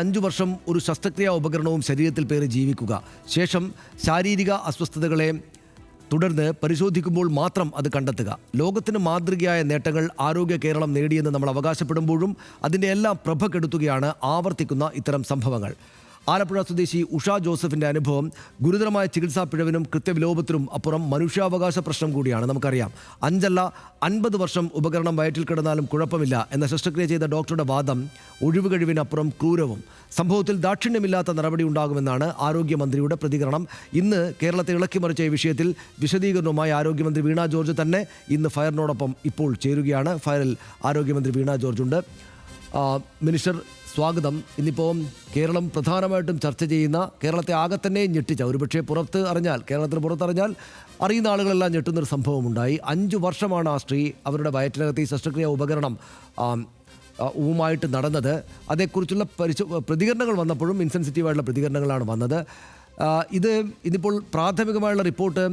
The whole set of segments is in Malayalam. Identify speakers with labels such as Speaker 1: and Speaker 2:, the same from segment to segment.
Speaker 1: 5 വർഷം ഒരു ശസ്ത്രക്രിയാ ഉപകരണവും ശരീരത്തിൽ പേറി ജീവിക്കുക, ശേഷം ശാരീരിക അസ്വസ്ഥതകളെ തുടർന്ന് പരിശോധിക്കുമ്പോൾ മാത്രം അത് കണ്ടെത്തുക. ലോകത്തിന് മാതൃകയായ നേട്ടങ്ങൾ ആരോഗ്യ കേരളം നേടിയെന്ന് നമ്മൾ അവകാശപ്പെടുമ്പോഴും അതിൻ്റെ എല്ലാം പ്രഭ കെടുത്തുകയാണ് ആവർത്തിക്കുന്ന ഇത്തരം സംഭവങ്ങൾ. ആലപ്പുഴ സ്വദേശി ഉഷ ജോസഫിൻ്റെ അനുഭവം ഗുരുതരമായ ചികിത്സാ പിഴവിനും കൃത്യവിലോപത്തിനും അപ്പുറം മനുഷ്യാവകാശ പ്രശ്നം കൂടിയാണ്. നമുക്കറിയാം, 5 അല്ല 50 വർഷം ഉപകരണം വയറ്റിൽ കിടന്നാലും കുഴപ്പമില്ല എന്ന ശസ്ത്രക്രിയ ചെയ്ത ഡോക്ടറുടെ വാദം ഒഴിവുകഴിവിനപ്പുറം ക്രൂരവും. സംഭവത്തിൽ ദാക്ഷിണ്യമില്ലാത്ത നടപടി ഉണ്ടാകുമെന്നാണ് ആരോഗ്യമന്ത്രിയുടെ പ്രതികരണം. ഇന്ന് കേരളത്തെ ഇളക്കിമറിച്ച ഈ വിഷയത്തിൽ വിശദീകരണവുമായി ആരോഗ്യമന്ത്രി വീണ ജോർജ് തന്നെ ഇന്ന് ഫയറിനോടൊപ്പം ഇപ്പോൾ ചേരുകയാണ്. ഫയറിൽ ആരോഗ്യമന്ത്രി വീണ ജോർജ് ഉണ്ട്. മിനിസ്റ്റർ, സ്വാഗതം. ഇന്നിപ്പോൾ കേരളം പ്രധാനമായിട്ടും ചർച്ച ചെയ്യുന്ന, കേരളത്തെ ആകെ തന്നെ ഞെട്ടിച്ച, ഒരുപക്ഷെ കേരളത്തിന് പുറത്തറിഞ്ഞാൽ അറിയുന്ന ആളുകളെല്ലാം ഞെട്ടുന്നൊരു സംഭവമുണ്ടായി. 5 വർഷമാണ് ആ സ്ത്രീ അവരുടെ വയറ്റിനകത്ത് ഈ ശസ്ത്രക്രിയ ഉപകരണം നടന്നത്. അതേക്കുറിച്ചുള്ള പ്രതികരണങ്ങൾ വന്നപ്പോഴും ഇൻസെൻസിറ്റീവായിട്ടുള്ള പ്രതികരണങ്ങളാണ് വന്നത്. ഇതിപ്പോൾ പ്രാഥമികമായുള്ള റിപ്പോർട്ട്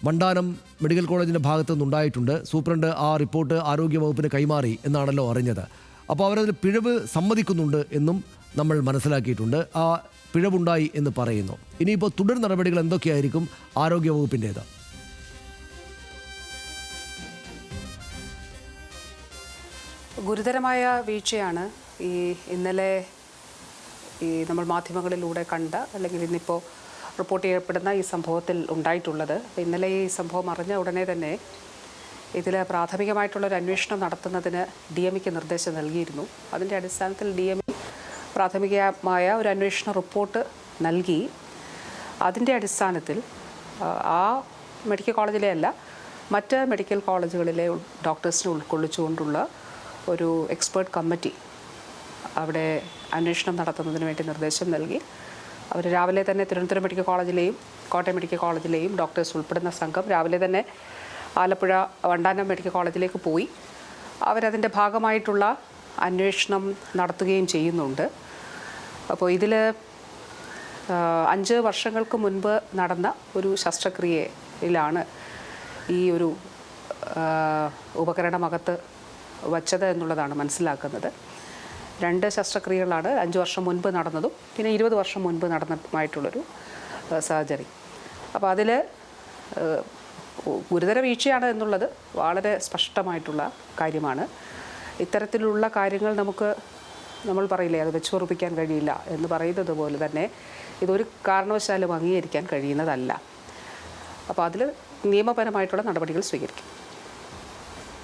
Speaker 1: വണ്ടാനം മെഡിക്കൽ കോളേജിൻ്റെ ഭാഗത്തു നിന്നുണ്ടായിട്ടുണ്ട്. സൂപ്രണ്ട് ആ റിപ്പോർട്ട് ആരോഗ്യവകുപ്പിന് കൈമാറി എന്നാണല്ലോ അറിഞ്ഞത്. അപ്പോൾ അവരതിൽ പിഴവ് സമ്മതിക്കുന്നുണ്ട് എന്നും നമ്മൾ മനസ്സിലാക്കിയിട്ടുണ്ട്. ആ പിഴവുണ്ടായി എന്ന് പറയുന്നു. ഇനിയിപ്പോൾ തുടർ നടപടികൾ എന്തൊക്കെയായിരിക്കും ആരോഗ്യവകുപ്പിൻ്റേത്?
Speaker 2: ഗുരുതരമായ വീഴ്ചയാണ് ഇന്നലെ നമ്മൾ മാധ്യമങ്ങളിലൂടെ കണ്ട, അല്ലെങ്കിൽ ഇന്നിപ്പോൾ റിപ്പോർട്ട് ചെയ്യപ്പെടുന്ന ഈ സംഭവത്തിൽ ഉണ്ടായിട്ടുള്ളത്. ഇന്നലെ ഈ സംഭവം അറിഞ്ഞ ഉടനെ തന്നെ ഇതിൽ പ്രാഥമികമായിട്ടുള്ളൊരു അന്വേഷണം നടത്തുന്നതിന് DMEക്ക് നിർദ്ദേശം നൽകിയിരുന്നു. അതിൻ്റെ അടിസ്ഥാനത്തിൽ DME പ്രാഥമികമായ ഒരു അന്വേഷണ റിപ്പോർട്ട് നൽകി. അതിൻ്റെ അടിസ്ഥാനത്തിൽ ആ മെഡിക്കൽ കോളേജിലെ അല്ല, മറ്റ് മെഡിക്കൽ കോളേജുകളിലെ ഡോക്ടേഴ്സിനെ ഉൾക്കൊള്ളിച്ചുകൊണ്ടുള്ള ഒരു എക്സ്പേർട്ട് കമ്മിറ്റി അവിടെ അന്വേഷണം നടത്തുന്നതിന് വേണ്ടി നിർദ്ദേശം നൽകി. അവർ രാവിലെ തന്നെ തിരുവനന്തപുരം മെഡിക്കൽ കോളേജിലെയും കോട്ടയം മെഡിക്കൽ കോളേജിലെയും ഡോക്ടേഴ്സ് ഉൾപ്പെടുന്ന സംഘം രാവിലെ തന്നെ ആലപ്പുഴ വണ്ടാനം മെഡിക്കൽ കോളേജിലേക്ക് പോയി അവരതിൻ്റെ ഭാഗമായിട്ടുള്ള അന്വേഷണം നടത്തുകയും ചെയ്യുന്നുണ്ട്. അപ്പോൾ ഇതിൽ 5 വർഷങ്ങൾക്ക് മുൻപ് നടന്ന ഒരു ശസ്ത്രക്രിയയിലാണ് ഈ ഒരു ഉപകരണമകത്ത് വച്ചത് എന്നുള്ളതാണ് മനസ്സിലാക്കുന്നത്. 2 ശസ്ത്രക്രിയകളാണ് 5 വർഷം മുൻപ് നടന്നതും പിന്നെ 20 വർഷം മുൻപ് നടന്നതുമായിട്ടുള്ളൊരു സർജറി. അപ്പോൾ അതിൽ ഗുരുതര വീഴ്ചയാണ് എന്നുള്ളത് വളരെ സ്പഷ്ടമായിട്ടുള്ള കാര്യമാണ്. ഇത്തരത്തിലുള്ള കാര്യങ്ങൾ നമ്മൾ പറയില്ലേ, അത് വെച്ചുറപ്പിക്കാൻ കഴിയില്ല എന്ന് പറയുന്നത് പോലെ തന്നെ ഇതൊരു കാരണവശാലും അംഗീകരിക്കാൻ കഴിയുന്നതല്ല. അപ്പോൾ അതിൽ നിയമപരമായിട്ടുള്ള നടപടികൾ സ്വീകരിക്കും.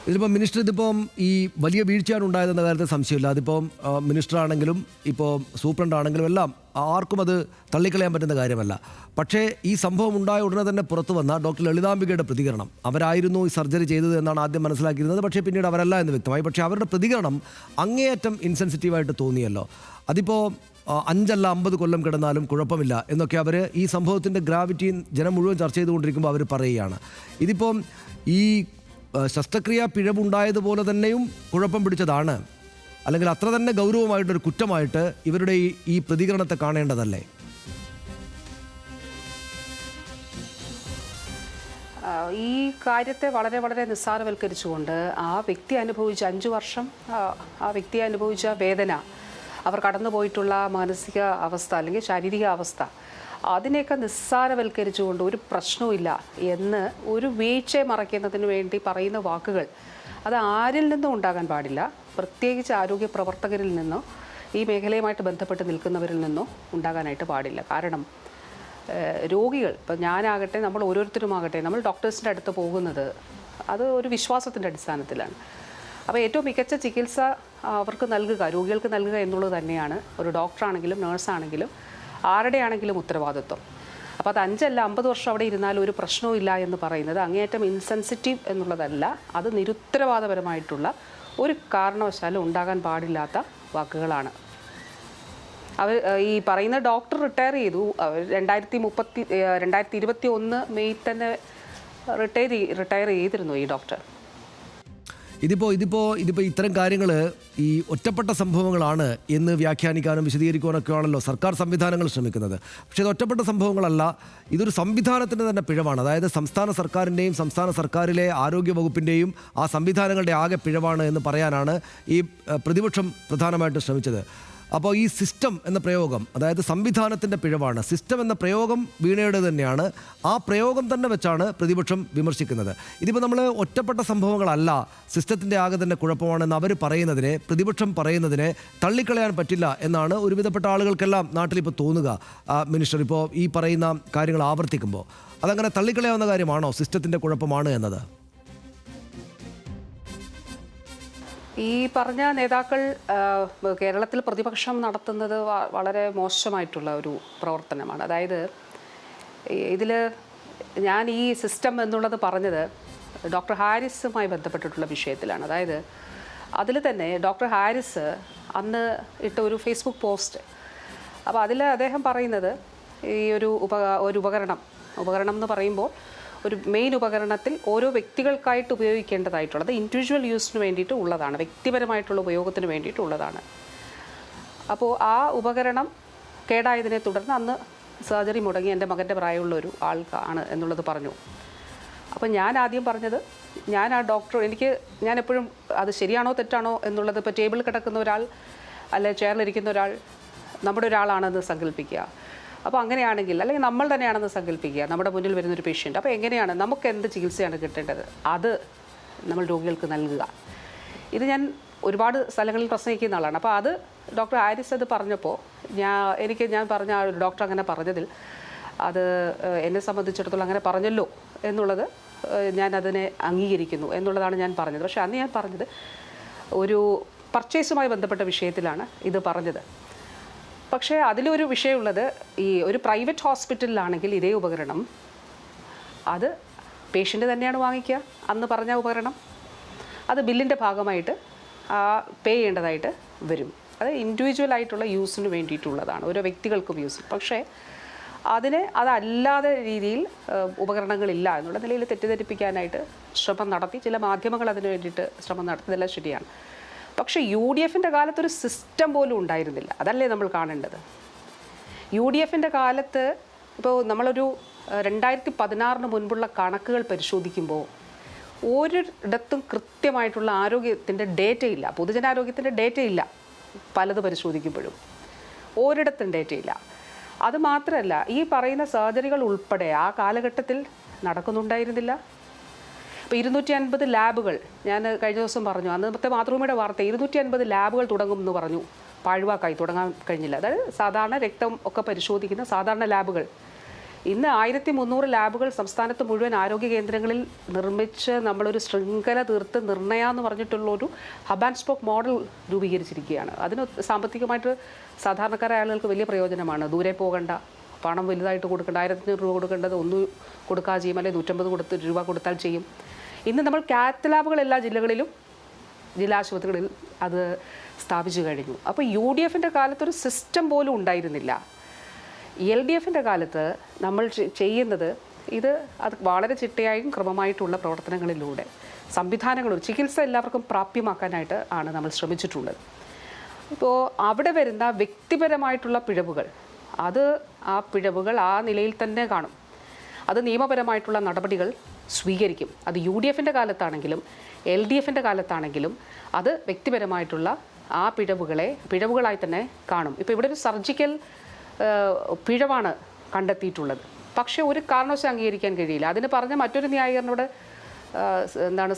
Speaker 1: ഇതിപ്പോൾ മിനിസ്റ്റർ, ഇതിപ്പം ഈ വലിയ വീഴ്ചയാണ് ഉണ്ടായതെന്ന കാര്യത്തിൽ സംശയമില്ല. അതിപ്പം മിനിസ്റ്ററാണെങ്കിലും ഇപ്പോൾ സൂപ്രണ്ടാണെങ്കിലും എല്ലാം ആർക്കും അത് തള്ളിക്കളയാൻ പറ്റുന്ന കാര്യമല്ല. പക്ഷേ ഈ സംഭവം ഉണ്ടായ ഉടനെ തന്നെ പുറത്തു വന്ന ഡോക്ടർ ലളിതാംബികയുടെ പ്രതികരണം, അവരായിരുന്നു ഈ സർജറി ചെയ്തത് എന്നാണ് ആദ്യം മനസ്സിലാക്കിയിരുന്നത്. പക്ഷേ പിന്നീട് അവരല്ല എന്ന് വ്യക്തമായി. പക്ഷേ അവരുടെ പ്രതികരണം അങ്ങേയറ്റം ഇൻസെൻസിറ്റീവായിട്ട് തോന്നിയല്ലോ. അതിപ്പോൾ 5 അല്ല 50 കൊല്ലം കിടന്നാലും കുഴപ്പമില്ല എന്നൊക്കെ അവർ ഈ സംഭവത്തിൻ്റെ ഗ്രാവിറ്റി ജനം മുഴുവൻ ചർച്ച ചെയ്തുകൊണ്ടിരിക്കുമ്പോൾ അവർ പറയുകയാണ്. ഇതിപ്പം ഈ ശസ്ത്രക്രിയ പിഴവുണ്ടായതുപോലെ തന്നെയും കുഴപ്പം പിടിച്ചതാണ്, അല്ലെങ്കിൽ അത്ര തന്നെ ഗൗരവമായിട്ടൊരു കുറ്റമായിട്ട് ഇവരുടെ ഈ പ്രതികരണത്തെ കാണേണ്ടതല്ലേ?
Speaker 2: ഈ കാര്യത്തെ വളരെ വളരെ നിസ്സാരവൽക്കരിച്ചുകൊണ്ട് ആ വ്യക്തി അനുഭവിച്ച 5 വർഷം ആ വ്യക്തി അനുഭവിച്ച വേദന, അവർ കടന്നുപോയിട്ടുള്ള മാനസിക അവസ്ഥ അല്ലെങ്കിൽ ശാരീരിക അവസ്ഥ, അതിനെയൊക്കെ നിസ്സാരവൽക്കരിച്ചുകൊണ്ട് ഒരു പ്രശ്നവുമില്ല എന്ന് ഒരു വീഴ്ചയെ മറയ്ക്കുന്നതിന് വേണ്ടി പറയുന്ന വാക്കുകൾ അത് ആരിൽ നിന്നും ഉണ്ടാകാൻ പാടില്ല. പ്രത്യേകിച്ച് ആരോഗ്യ പ്രവർത്തകരിൽ നിന്നോ ഈ മേഖലയുമായിട്ട് ബന്ധപ്പെട്ട് നിൽക്കുന്നവരിൽ നിന്നോ ഉണ്ടാകാനായിട്ട് പാടില്ല. കാരണം രോഗികൾ, ഇപ്പം ഞാനാകട്ടെ, നമ്മൾ ഓരോരുത്തരുമാകട്ടെ, നമ്മൾ ഡോക്ടേഴ്സിൻ്റെ അടുത്ത് പോകുന്നത് അത് ഒരു വിശ്വാസത്തിൻ്റെ അടിസ്ഥാനത്തിലാണ്. അപ്പോൾ ഏറ്റവും മികച്ച ചികിത്സ അവർക്ക് നൽകുക, രോഗികൾക്ക് നൽകുക എന്നുള്ളത് തന്നെയാണ് ഒരു ഡോക്ടറാണെങ്കിലും നേഴ്സാണെങ്കിലും ആരുടെയാണെങ്കിലും ഉത്തരവാദിത്വം. അപ്പോൾ അത് 5 അല്ല 50 വർഷം അവിടെ ഇരുന്നാലും ഒരു പ്രശ്നവും എന്ന് പറയുന്നത് അങ്ങേയറ്റം ഇൻസെൻസിറ്റീവ് എന്നുള്ളതല്ല, അത് നിരുത്തരവാദപരമായിട്ടുള്ള ഒരു കാരണവശാലും ഉണ്ടാകാൻ പാടില്ലാത്ത വാക്കുകളാണ്. ഈ പറയുന്ന ഡോക്ടർ റിട്ടയർ ചെയ്തു. 2021 മെയ് തന്നെ റിട്ടയർ ചെയ്തിരുന്നു ഈ ഡോക്ടർ.
Speaker 1: ഇതിപ്പോൾ ഇത്തരം കാര്യങ്ങൾ ഈ ഒറ്റപ്പെട്ട സംഭവങ്ങളാണ് എന്ന് വ്യാഖ്യാനിക്കാനും വിശദീകരിക്കാനൊക്കെയാണല്ലോ സർക്കാർ സംവിധാനങ്ങൾ ശ്രമിക്കുന്നത്. പക്ഷേ ഇത് ഒറ്റപ്പെട്ട സംഭവങ്ങളല്ല, ഇതൊരു സംവിധാനത്തിൻ്റെ തന്നെ പിഴവാണ്. അതായത് സംസ്ഥാന സർക്കാരിൻ്റെയും സംസ്ഥാന സർക്കാരിലെ ആരോഗ്യ വകുപ്പിൻ്റെയും ആ സംവിധാനങ്ങളുടെ ആകെ പിഴവാണ് എന്ന് പറയാനാണ് ഈ പ്രതിപക്ഷം പ്രധാനമായിട്ടും ശ്രമിച്ചത്. അപ്പോൾ ഈ സിസ്റ്റം എന്ന പ്രയോഗം, അതായത് സംവിധാനത്തിൻ്റെ പിഴവാണ്, സിസ്റ്റം എന്ന പ്രയോഗം വീണയുടെ തന്നെയാണ്. ആ പ്രയോഗം തന്നെ വെച്ചാണ് പ്രതിപക്ഷം വിമർശിക്കുന്നത്. ഇതിപ്പോൾ നമ്മൾ ഒറ്റപ്പെട്ട സംഭവങ്ങളല്ല, സിസ്റ്റത്തിൻ്റെ ആകെ തന്നെ കുഴപ്പമാണെന്ന് അവർ പറയുന്നതിനെ, പ്രതിപക്ഷം പറയുന്നതിനെ തള്ളിക്കളയാൻ പറ്റില്ല എന്നാണ് ഒരുവിധപ്പെട്ട ആളുകൾക്കെല്ലാം നാട്ടിലിപ്പോൾ തോന്നുക. മിനിസ്റ്റർ, ഇപ്പോൾ ഈ പറയുന്ന കാര്യങ്ങൾ ആവർത്തിക്കുമ്പോൾ അതങ്ങനെ തള്ളിക്കളയാവുന്ന കാര്യമാണോ സിസ്റ്റത്തിൻ്റെ കുഴപ്പമാണ് എന്നത്?
Speaker 2: ഈ പറഞ്ഞ നേതാക്കൾ കേരളത്തിൽ പ്രതിപക്ഷം നടത്തുന്നത് വളരെ മോശമായിട്ടുള്ള ഒരു പ്രവർത്തനമാണ്. അതായത് ഇതിൽ ഞാൻ ഈ സിസ്റ്റം എന്നുള്ളത് പറഞ്ഞത് ഡോക്ടർ ഹാരിസുമായി ബന്ധപ്പെട്ടിട്ടുള്ള വിഷയത്തിലാണ്. അതായത് അതിൽ തന്നെ ഡോക്ടർ ഹാരിസ് അന്ന് ഇട്ട ഒരു ഫേസ്ബുക്ക് പോസ്റ്റ്, അപ്പോൾ അതിൽ അദ്ദേഹം പറയുന്നത് ഈ ഒരു ഉപകരണം എന്ന് പറയുമ്പോൾ ഒരു മെയിൻ ഉപകരണത്തിൽ ഓരോ വ്യക്തികൾക്കായിട്ട് ഉപയോഗിക്കേണ്ടതായിട്ടുള്ളത് ഇൻഡിവിജ്വൽ യൂസിന് വേണ്ടിയിട്ട് ഉള്ളതാണ്, വ്യക്തിപരമായിട്ടുള്ള ഉപയോഗത്തിന് വേണ്ടിയിട്ടുള്ളതാണ്. അപ്പോൾ ആ ഉപകരണം കേടായതിനെ തുടർന്ന് അന്ന് സർജറി മുടങ്ങി എൻ്റെ മകൻ്റെ പ്രായമുള്ള ഒരു ആൾക്കാണ് എന്നുള്ളത് പറഞ്ഞു. അപ്പോൾ ഞാൻ ആദ്യം പറഞ്ഞത്, ഞാൻ ആ ഡോക്ടർ, ഞാൻ എപ്പോഴും അത് ശരിയാണോ തെറ്റാണോ എന്നുള്ളത്, ഇപ്പോൾ ടേബിളിൽ കിടക്കുന്ന ഒരാൾ അല്ലെ ചെയറിലിരിക്കുന്ന ഒരാൾ നമ്മുടെ ഒരാളാണെന്ന് സങ്കല്പിക്കുക. അപ്പോൾ അങ്ങനെയാണെങ്കിൽ, അല്ലെങ്കിൽ നമ്മൾ തന്നെയാണെന്ന് സങ്കല്പിക്കുക, നമ്മുടെ മുന്നിൽ വരുന്നൊരു പേഷ്യൻ്റ്. അപ്പോൾ എങ്ങനെയാണ്, നമുക്ക് എന്ത് ചികിത്സയാണ് കിട്ടേണ്ടത്, അത് നമ്മൾ രോഗികൾക്ക് നൽകുക. ഇത് ഞാൻ ഒരുപാട് സ്ഥലങ്ങളിൽ പ്രസംഗിക്കുന്ന ആളാണ്. അപ്പോൾ അത് ഡോക്ടർ ഹാരിസ് അത് പറഞ്ഞപ്പോൾ ഞാൻ പറഞ്ഞ ആ ഒരു ഡോക്ടർ അങ്ങനെ പറഞ്ഞതിൽ അത് എന്നെ സംബന്ധിച്ചിടത്തോളം അങ്ങനെ പറഞ്ഞല്ലോ എന്നുള്ളത് ഞാൻ അതിനെ അംഗീകരിക്കുന്നു എന്നുള്ളതാണ് ഞാൻ പറഞ്ഞത്. പക്ഷേ അന്ന് ഞാൻ പറഞ്ഞത് ഒരു പർച്ചേസുമായി ബന്ധപ്പെട്ട വിഷയത്തിലാണ് ഇത് പറഞ്ഞത്. പക്ഷേ അതിലൊരു വിഷയമുള്ളത്, ഈ ഒരു പ്രൈവറ്റ് ഹോസ്പിറ്റലിലാണെങ്കിൽ ഇതേ ഉപകരണം അത് പേഷ്യൻ്റ് തന്നെയാണ് വാങ്ങിക്കുക. അന്ന് പറഞ്ഞ ഉപകരണം അത് ബില്ലിൻ്റെ ഭാഗമായിട്ട് പേ ചെയ്യേണ്ടതായിട്ട് വരും. അത് ഇൻഡിവിജ്വൽ ആയിട്ടുള്ള യൂസിന് വേണ്ടിയിട്ടുള്ളതാണ്, ഓരോ വ്യക്തികൾക്കും യൂസ്. പക്ഷേ അതല്ലാതെ രീതിയിൽ ഉപകരണങ്ങളില്ല എന്നുള്ള നിലയിൽ തെറ്റിദ്ധരിപ്പിക്കാനായിട്ട് ശ്രമം നടത്തി, ചില മാധ്യമങ്ങൾ അതിന് വേണ്ടിയിട്ട് ശ്രമം നടത്തിയതെല്ലാം ശരിയാണ്. പക്ഷേ UDFൻ്റെ കാലത്തൊരു സിസ്റ്റം പോലും ഉണ്ടായിരുന്നില്ല. അതല്ലേ നമ്മൾ കാണേണ്ടത്. UDFൻ്റെ കാലത്ത് ഇപ്പോൾ നമ്മളൊരു 2016 മുൻപുള്ള കണക്കുകൾ പരിശോധിക്കുമ്പോൾ ഒരിടത്തും കൃത്യമായിട്ടുള്ള ആരോഗ്യത്തിൻ്റെ ഡേറ്റയില്ല, പൊതുജനാരോഗ്യത്തിൻ്റെ ഡേറ്റയില്ല. പലത് പരിശോധിക്കുമ്പോഴും ഒരിടത്തും ഡേറ്റയില്ല. അതുമാത്രമല്ല, ഈ പറയുന്ന സർജറികൾ ഉൾപ്പെടെ ആ കാലഘട്ടത്തിൽ നടക്കുന്നുണ്ടായിരുന്നില്ല. ഇപ്പോൾ 250 ലാബുകൾ, ഞാൻ കഴിഞ്ഞ ദിവസം പറഞ്ഞു, അന്നത്തെ മാതൃഭൂമിയുടെ വാർത്ത, 250 ലാബുകൾ തുടങ്ങും എന്ന് പറഞ്ഞു. പാഴ്വാക്കായി, തുടങ്ങാൻ കഴിഞ്ഞില്ല. അതായത് സാധാരണ രക്തം ഒക്കെ പരിശോധിക്കുന്ന സാധാരണ ലാബുകൾ. ഇന്ന് 1300 ലാബുകൾ സംസ്ഥാനത്ത് മുഴുവൻ ആരോഗ്യ കേന്ദ്രങ്ങളിൽ നിർമ്മിച്ച് നമ്മളൊരു ശൃംഖല തീർത്ത് നിർണയ എന്ന് പറഞ്ഞിട്ടുള്ളൊരു ഹബ് ആൻഡ് സ്പോക്ക് മോഡൽ രൂപീകരിച്ചിരിക്കുകയാണ്. അതിന് സാമ്പത്തികമായിട്ട് സാധാരണക്കാരായ ആളുകൾക്ക് വലിയ പ്രയോജനമാണ്. ദൂരെ പോകണ്ട, പണം വലുതായിട്ട് കൊടുക്കേണ്ട, 1500 രൂപ കൊടുക്കേണ്ടത് 1 കൊടുക്കാൻ ചെയ്യും, അല്ലെങ്കിൽ 150 രൂപ കൊടുത്താൽ ചെയ്യും. ഇന്ന് നമ്മൾ കാത്ത് ലാബുകൾ എല്ലാ ജില്ലകളിലും, ജില്ലാ ആശുപത്രികളിൽ അത് സ്ഥാപിച്ചു കഴിഞ്ഞു. അപ്പോൾ UDFൻ്റെ കാലത്തൊരു സിസ്റ്റം പോലും ഉണ്ടായിരുന്നില്ല. LDFൻ്റെ കാലത്ത് നമ്മൾ ചെയ്യുന്നത് അത് വളരെ ചിട്ടയായും ക്രമമായിട്ടുള്ള പ്രവർത്തനങ്ങളിലൂടെ സംവിധാനങ്ങളും ചികിത്സ എല്ലാവർക്കും പ്രാപ്യമാക്കാനായിട്ട് ആണ് നമ്മൾ ശ്രമിച്ചിട്ടുള്ളത്. ഇപ്പോൾ അവിടെ വരുന്ന വ്യക്തിപരമായിട്ടുള്ള പിഴവുകൾ, ആ പിഴവുകൾ ആ നിലയിൽ തന്നെ കാണും. അത് നിയമപരമായിട്ടുള്ള നടപടികൾ സ്വീകരിക്കും. അത് UDFൻ്റെ കാലത്താണെങ്കിലും LDFൻ്റെ കാലത്താണെങ്കിലും അത് വ്യക്തിപരമായിട്ടുള്ള ആ പിഴവുകളായി തന്നെ കാണും. ഇപ്പോൾ ഇവിടെ ഒരു സർജിക്കൽ പിഴവാണ് കണ്ടെത്തിയിട്ടുള്ളത്. പക്ഷേ ഒരു കാരണവശാലും അംഗീകരിക്കാൻ കഴിയില്ല. അതിന് പറഞ്ഞ മറ്റൊരു ന്യായീകരണോട്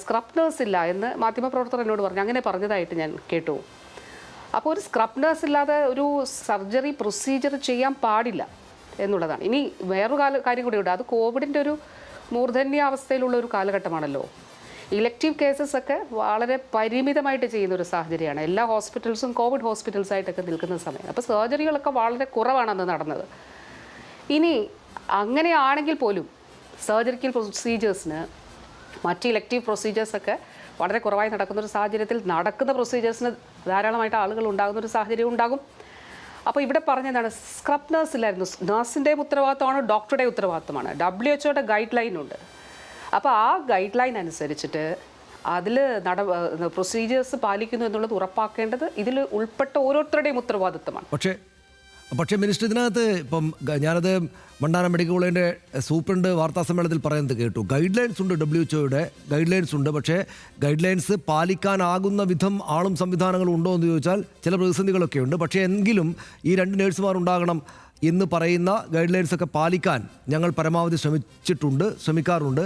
Speaker 2: സ്ക്രബ് നേഴ്സ് ഇല്ല എന്ന് മാധ്യമപ്രവർത്തകർ എന്നോട് പറഞ്ഞു. അങ്ങനെ പറഞ്ഞതായിട്ട് ഞാൻ കേട്ടു. അപ്പോൾ ഒരു സ്ക്രബ് നേഴ്സ് ഇല്ലാതെ ഒരു സർജറി പ്രൊസീജിയർ ചെയ്യാൻ പാടില്ല എന്നുള്ളതാണ്. ഇനി വേറൊരു കാര്യം കൂടി ഉണ്ട്. അത് കോവിഡിൻ്റെ ഒരു മൂർധന്യാവസ്ഥയിലുള്ള ഒരു കാലഘട്ടമാണല്ലോ. ഇലക്റ്റീവ് കേസസ് ഒക്കെ വളരെ പരിമിതമായിട്ട് ചെയ്യുന്ന ഒരു സാഹചര്യമാണ്. എല്ലാ ഹോസ്പിറ്റൽസും കോവിഡ് ഹോസ്പിറ്റൽസായിട്ടൊക്കെ നിൽക്കുന്ന സമയം. അപ്പോൾ സർജറികളൊക്കെ വളരെ കുറവാണ് അന്ന് നടന്നത്. ഇനി അങ്ങനെയാണെങ്കിൽ പോലും സർജറിക്കൽ പ്രൊസീജിയേഴ്സിന്, മറ്റ് ഇലക്റ്റീവ് പ്രൊസീജിയേഴ്സൊക്കെ വളരെ കുറവായി നടക്കുന്നൊരു സാഹചര്യത്തിൽ നടക്കുന്ന പ്രൊസീജിയേഴ്സിന് ധാരാളമായിട്ട് ആളുകൾ ഉണ്ടാകുന്നൊരു സാഹചര്യം ഉണ്ടാകും. അപ്പോൾ ഇവിടെ പറഞ്ഞതാണ്, സ്ക്രബ് നേഴ്സ് ഇല്ലായിരുന്നു. നേഴ്സിൻ്റെ ഉത്തരവാദിത്തമാണ്, ഡോക്ടറുടെ ഉത്തരവാദിത്തമാണ്. WHO ഗൈഡ് ലൈൻ ഉണ്ട്. അപ്പോൾ ആ ഗൈഡ് ലൈൻ അനുസരിച്ചിട്ട് അതിൽ പ്രൊസീജിയേഴ്സ് പാലിക്കുന്നു എന്നുള്ളത് ഉറപ്പാക്കേണ്ടത് ഇതിൽ ഉൾപ്പെട്ട ഓരോരുത്തരുടെയും ഉത്തരവാദിത്തമാണ്.
Speaker 1: പക്ഷേ പക്ഷേ മിനിസ്റ്റർ ഇതിനകത്ത് ഇപ്പം ഞാനത് മണ്ടാനം മെഡിക്കൽ കോളേജിൻ്റെ സൂപ്രണ്ട് വാർത്താ സമ്മേളനത്തിൽ പറയുന്നത് കേട്ടു. ഗൈഡ് ലൈൻസ് ഉണ്ട്, WHO ഗൈഡ് ലൈൻസ് ഉണ്ട്. പക്ഷേ ഗൈഡ് ലൈൻസ് പാലിക്കാനാകുന്ന വിധം ആളും സംവിധാനങ്ങളും ഉണ്ടോ എന്ന് ചോദിച്ചാൽ ചില പ്രതിസന്ധികളൊക്കെ ഉണ്ട്. പക്ഷേ എങ്കിലും ഈ 2 നേഴ്സുമാർ ഉണ്ടാകണം എന്ന് പറയുന്ന ഗൈഡ് ലൈൻസൊക്കെ പാലിക്കാൻ ഞങ്ങൾ പരമാവധി ശ്രമിക്കാറുണ്ട്.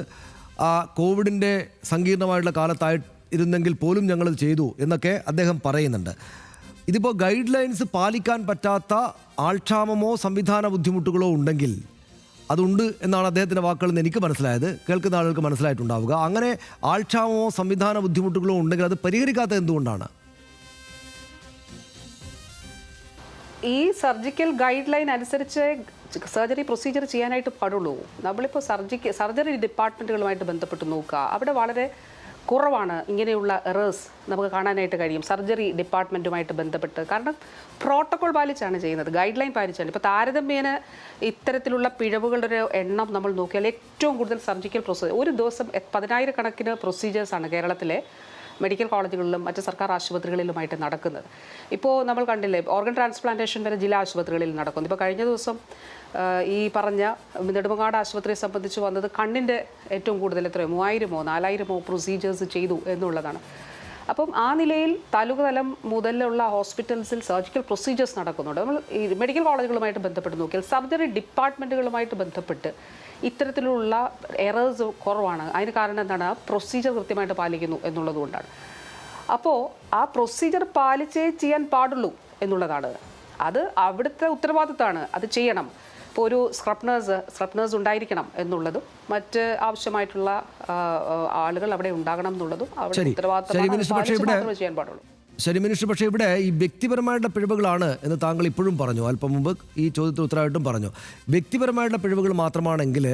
Speaker 1: കോവിഡിൻ്റെ സങ്കീർണമായിട്ടുള്ള കാലത്തായിരുന്നെങ്കിൽ പോലും ഞങ്ങളത് ചെയ്തു എന്നൊക്കെ അദ്ദേഹം പറയുന്നുണ്ട്. ഇതിപ്പോൾ ഗൈഡ് ലൈൻസ് പാലിക്കാൻ പറ്റാത്ത ആൾക്ഷാമമോ സംവിധാന ബുദ്ധിമുട്ടുകളോ ഉണ്ടെങ്കിൽ അതുണ്ട് എന്നാണ് അദ്ദേഹത്തിൻ്റെ വാക്കുകളിൽ നിന്ന് എനിക്ക് മനസ്സിലായത്, കേൾക്കുന്ന ആളുകൾക്ക് മനസ്സിലായിട്ടുണ്ടാവുക. അങ്ങനെ ആൾക്ഷാമമോ സംവിധാന ബുദ്ധിമുട്ടുകളോ ഉണ്ടെങ്കിൽ അത് പരിഹരിക്കാത്തത് എന്തുകൊണ്ടാണ്?
Speaker 2: ഈ സർജിക്കൽ ഗൈഡ് ലൈൻ അനുസരിച്ച് സർജറി പ്രൊസീജിയർ ചെയ്യാനായിട്ട് പാടുള്ളൂ. നമ്മളിപ്പോൾ സർജറി ഡിപ്പാർട്ട്മെൻറ്റുകളുമായിട്ട് ബന്ധപ്പെട്ട് നോക്കുക, അവിടെ വളരെ കുറവാണ് ഇങ്ങനെയുള്ള എറേഴ്സ് നമുക്ക് കാണാനായിട്ട് കഴിയും സർജറി ഡിപ്പാർട്ട്മെൻറ്റുമായിട്ട് ബന്ധപ്പെട്ട്. കാരണം പ്രോട്ടോകോൾ പാലിച്ചാണ് ചെയ്യുന്നത്, ഗൈഡ് ലൈൻ പാലിച്ചാണ്. ഇപ്പോൾ താരതമ്യേന ഇത്തരത്തിലുള്ള പിഴവുകളുടെ എണ്ണം നമ്മൾ നോക്കിയാൽ ഏറ്റവും കൂടുതൽ സർജിക്കൽ പ്രൊസീജിയർ ഒരു ദിവസം 10,000 കണക്കിന് പ്രൊസീജിയേഴ്സാണ് കേരളത്തിലെ മെഡിക്കൽ കോളേജുകളിലും മറ്റ് സർക്കാർ ആശുപത്രികളിലുമായിട്ട് നടക്കുന്നത്. ഇപ്പോൾ നമ്മൾ കണ്ടില്ലേ, ഓർഗൻ ട്രാൻസ്പ്ലാന്റേഷൻ വരെ ജില്ലാ ആശുപത്രികളിൽ നടക്കുന്നു. ഇപ്പോൾ കഴിഞ്ഞ ദിവസം ഈ പറഞ്ഞ നെടുമങ്ങാട് ആശുപത്രിയെ സംബന്ധിച്ച് വന്നത് കണ്ണിൻ്റെ ഏറ്റവും കൂടുതൽ എത്രയോ 3,000-ഓ 4,000-ഓ പ്രൊസീജിയേഴ്സ് ചെയ്തു എന്നുള്ളതാണ്. അപ്പം ആ നിലയിൽ താലൂക്ക് തലം മുതലുള്ള ഹോസ്പിറ്റൽസിൽ സർജിക്കൽ പ്രൊസീജിയേഴ്സ് നടക്കുന്നുണ്ട്. നമ്മൾ ഈ മെഡിക്കൽ കോളേജുകളുമായിട്ട് ബന്ധപ്പെട്ട് നോക്കിയാൽ സർജറി ഡിപ്പാർട്ട്മെൻറ്റുകളുമായിട്ട് ബന്ധപ്പെട്ട് ഇത്തരത്തിലുള്ള എറേഴ്സ് കുറവാണ്. അതിന് കാരണം എന്താണ്? ആ പ്രൊസീജിയർ കൃത്യമായിട്ട് പാലിക്കുന്നു എന്നുള്ളതുകൊണ്ടാണ്. അപ്പോൾ ആ പ്രൊസീജിയർ പാലിച്ചേ ചെയ്യാൻ പാടുള്ളൂ എന്നുള്ളതാണ്. അത് അവിടുത്തെ ഉത്തരവാദിത്തമാണ്, അത് ചെയ്യണം. ഇപ്പോൾ ഒരു സ്ക്രബ് നേഴ്സ് ഉണ്ടായിരിക്കണം എന്നുള്ളതും മറ്റ് ആവശ്യമായിട്ടുള്ള ആളുകൾ അവിടെ ഉണ്ടാകണം എന്നുള്ളതും അവിടെ ഉത്തരവാദിത്തമാണ്, ചെയ്യാൻ പാടുള്ളൂ.
Speaker 1: ശരി മിനിസ്റ്റർ, പക്ഷേ ഇവിടെ ഈ വ്യക്തിപരമായിട്ടുള്ള പിഴവുകളാണ് എന്ന് താങ്കൾ ഇപ്പോഴും പറഞ്ഞു, അല്പം മുമ്പ് ഈ ചോദ്യത്തിന് ഉത്തരവായിട്ടും പറഞ്ഞു. വ്യക്തിപരമായിട്ടുള്ള പിഴവുകൾ മാത്രമാണെങ്കിൽ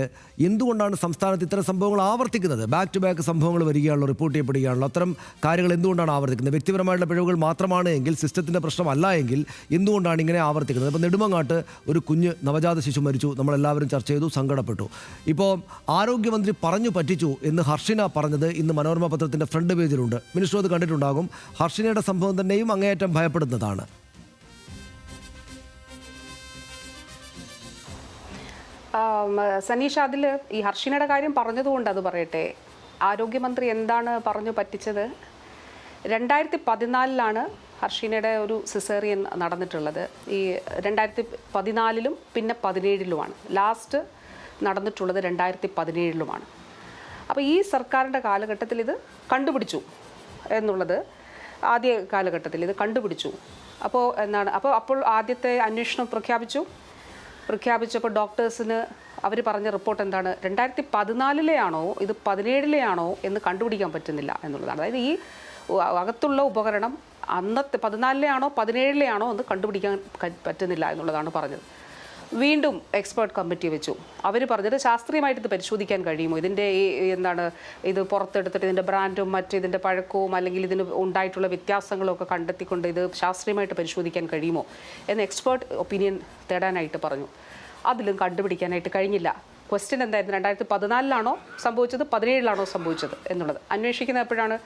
Speaker 1: എന്തുകൊണ്ടാണ് സംസ്ഥാനത്ത് ഇത്തരം സംഭവങ്ങൾ ആവർത്തിക്കുന്നത്? ബാക്ക് ടു ബാക്ക് സംഭവങ്ങൾ വരികയാണല്ലോ, റിപ്പോർട്ട് ചെയ്യപ്പെടുകയാണല്ലോ. അത്തരം കാര്യങ്ങൾ എന്തുകൊണ്ടാണ് ആവർത്തിക്കുന്നത്? വ്യക്തിപരമായിട്ടുള്ള പിഴവുകൾ മാത്രമാണ് എങ്കിൽ, സിസ്റ്റത്തിൻ്റെ പ്രശ്നമല്ല എങ്കിൽ എന്തുകൊണ്ടാണ് ഇങ്ങനെ ആവർത്തിക്കുന്നത്? ഇപ്പോൾ നെടുമങ്ങാട്ട് ഒരു കുഞ്ഞ് നവജാത ശിശു മരിച്ചു, നമ്മളെല്ലാവരും ചർച്ച ചെയ്തു, സങ്കടപ്പെട്ടു. ഇപ്പോൾ ആരോഗ്യമന്ത്രി പറഞ്ഞു പറ്റിച്ചു എന്ന് ഹർഷിന പറഞ്ഞത് ഇന്ന് മനോരമ പത്രത്തിൻ്റെ ഫ്രണ്ട് പേജിലുണ്ട്. മിനിസ്റ്റർ അത് കണ്ടിട്ടുണ്ടാകും. ഹർഷിനയുടെ സംഭവം തന്നെയും അങ്ങേയറ്റം ഭയപ്പെടുന്നതാണ്.
Speaker 2: സനീഷ, അതിൽ ഈ ഹർഷിനയുടെ കാര്യം പറഞ്ഞതുകൊണ്ട് അത് പറയട്ടെ. ആരോഗ്യമന്ത്രി എന്താണ് പറഞ്ഞു പറ്റിച്ചത്? 2014 ഹർഷിനയുടെ ഒരു സിസേറിയൻ നടന്നിട്ടുള്ളത്. ഈ 2014 പിന്നെ 2017 ലാസ്റ്റ് നടന്നിട്ടുള്ളത് 2017 അപ്പോൾ ഈ സർക്കാരിൻ്റെ കാലഘട്ടത്തിൽ ഇത് കണ്ടുപിടിച്ചു എന്നുള്ളത്, ആദ്യ കാലഘട്ടത്തിൽ ഇത് കണ്ടുപിടിച്ചു. അപ്പോൾ അപ്പോൾ ആദ്യത്തെ അന്വേഷണം പ്രഖ്യാപിച്ചപ്പോൾ ഡോക്ടേഴ്സിന് അവർ പറഞ്ഞ റിപ്പോർട്ട് എന്താണ്? 2014 ഇത് 2017 എന്ന് കണ്ടുപിടിക്കാൻ പറ്റുന്നില്ല എന്നുള്ളതാണ്. അതായത് ഈ അകത്തുള്ള ഉപകരണം അന്നത്തെ 2014 2017 എന്ന് കണ്ടുപിടിക്കാൻ പറ്റുന്നില്ല എന്നുള്ളതാണ് പറഞ്ഞത്. വീണ്ടും എക്സ്പേർട്ട് കമ്മിറ്റി വെച്ചു. അവർ പറഞ്ഞത് ശാസ്ത്രീയമായിട്ട് ഇത് പരിശോധിക്കാൻ കഴിയുമോ, ഇതിൻ്റെ ഇത് പുറത്തെടുത്തിട്ട് ഇതിൻ്റെ ബ്രാൻഡും ഇതിൻ്റെ പഴക്കവും അല്ലെങ്കിൽ ഇതിന് ഉണ്ടായിട്ടുള്ള വ്യത്യാസങ്ങളും ഒക്കെ കണ്ടെത്തിക്കൊണ്ട് ഇത് ശാസ്ത്രീയമായിട്ട് പരിശോധിക്കാൻ കഴിയുമോ എന്ന് എക്സ്പേർട്ട് ഒപ്പീനിയൻ തേടാനായിട്ട് പറഞ്ഞു. അതിലും കണ്ടുപിടിക്കാനായിട്ട് കഴിഞ്ഞില്ല. ക്വസ്റ്റ്യൻ എന്തായിരുന്നു? 2014 സംഭവിച്ചത് 2017 സംഭവിച്ചത് എന്നുള്ളത് അന്വേഷിക്കുന്നത് എപ്പോഴാണ്?